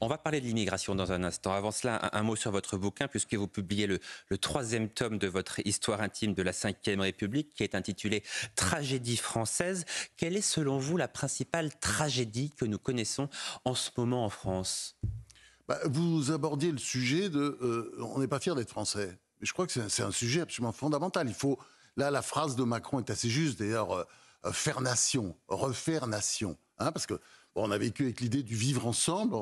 On va parler de l'immigration dans un instant. Avant cela, un mot sur votre bouquin, puisque vous publiez le troisième tome de votre histoire intime de la Ve République, qui est intitulé « Tragédie française ». Quelle est, selon vous, la principale tragédie que nous connaissons en ce moment en France ? Vous abordiez le sujet de on n'est pas fiers d'être français. Mais je crois que c'est un sujet absolument fondamental. Là, la phrase de Macron est assez juste, d'ailleurs, faire nation, refaire nation. Hein, parce que on a vécu avec l'idée du vivre ensemble.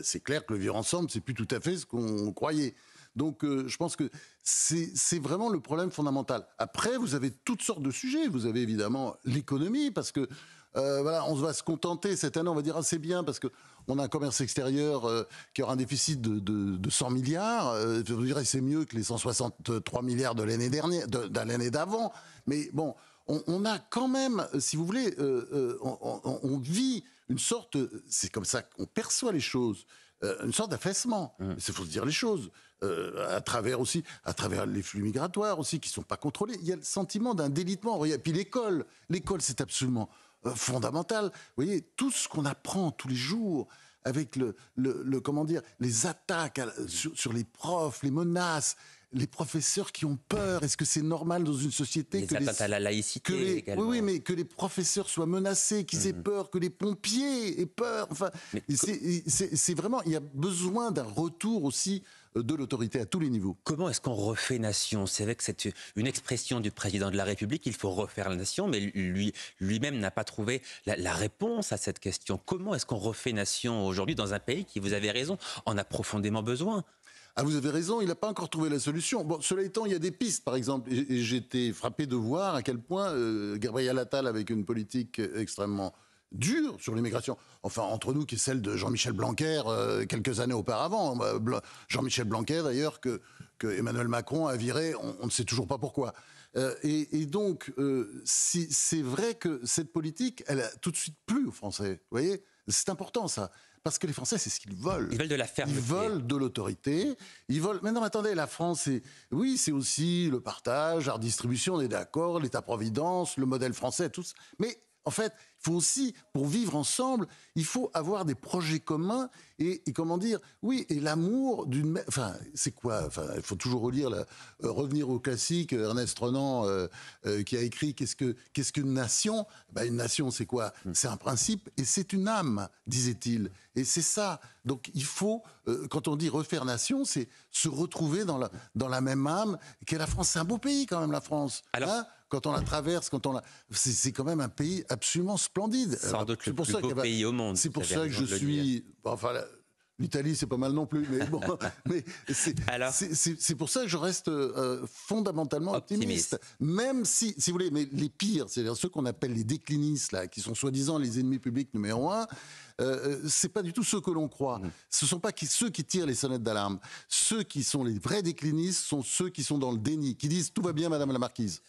C'est clair que le vivre ensemble, c'est plus tout à fait ce qu'on croyait. Donc, je pense que c'est vraiment le problème fondamental. Après, vous avez toutes sortes de sujets. Vous avez évidemment l'économie, parce que voilà, on va se contenter cette année, on va dire c'est bien parce que on a un commerce extérieur qui aura un déficit de 100 milliards. Je vous dirais c'est mieux que les 163 milliards de l'année dernière, de l'année d'avant. Mais bon, on a quand même, si vous voulez, on vit une sorte, c'est comme ça qu'on perçoit les choses, une sorte d'affaissement. Il faut se dire les choses. À travers les flux migratoires aussi qui sont pas contrôlés. Il y a le sentiment d'un délitement. Et puis l'école, c'est absolument fondamental. Vous voyez, tout ce qu'on apprend tous les jours avec comment dire, les attaques sur les profs, les menaces, les professeurs qui ont peur. Est-ce que c'est normal dans une société les atteintes à la laïcité également. Oui, mais que les professeurs soient menacés, qu'ils aient peur, que les pompiers aient peur. Enfin, c'est vraiment, il y a besoin d'un retour aussi de l'autorité à tous les niveaux. Comment est-ce qu'on refait nation? C'est avec une expression du président de la République, il faut refaire la nation, mais lui-même n'a pas trouvé la réponse à cette question. Comment est-ce qu'on refait nation aujourd'hui dans un pays qui, vous avez raison, en a profondément besoin? Ah, vous avez raison, il n'a pas encore trouvé la solution. Bon, cela étant, il y a des pistes, par exemple. Et j'étais frappé de voir à quel point Gabriel Attal, avec une politique extrêmement dure sur l'immigration, enfin entre nous, qui est celle de Jean-Michel Blanquer quelques années auparavant. Jean-Michel Blanquer, d'ailleurs, que Emmanuel Macron a viré, on ne sait toujours pas pourquoi. Et donc, c'est vrai que cette politique, elle a tout de suite plu aux Français. Vous voyez, c'est important ça. Parce que les Français, c'est ce qu'ils veulent. Ils veulent de la fermeté. Ils veulent de l'autorité. Ils veulent. Mais non, mais attendez, la France, c'est aussi le partage, la redistribution, on est d'accord, l'État-providence, le modèle français, tout ça. Mais en fait, il faut aussi, pour vivre ensemble, il faut avoir des projets communs et comment dire, oui, et l'amour d'une... Enfin, c'est quoi? Enfin, il faut toujours relire, revenir au classique, Ernest Renan, qui a écrit qu'est-ce qu'une nation? Une nation, c'est quoi? C'est un principe et c'est une âme, disait-il. Et c'est ça. Donc, il faut, quand on dit refaire nation, c'est se retrouver dans la même âme qu'est la France. C'est un beau pays, quand même, la France. Alors, hein, quand on la traverse, c'est quand même un pays absolument splendide. Sans doute le plus beau pays au monde. C'est pour ça que je suis... Enfin, l'Italie, c'est pas mal non plus, mais bon... mais c'est pour ça que je reste fondamentalement optimiste. Même si vous voulez, mais les pires, c'est-à-dire ceux qu'on appelle les déclinistes, là, qui sont soi-disant les ennemis publics numéro 1, c'est pas du tout ceux que l'on croit. Ce sont pas ceux qui tirent les sonnettes d'alarme. Ceux qui sont les vrais déclinistes sont ceux qui sont dans le déni, qui disent « tout va bien, madame la marquise ».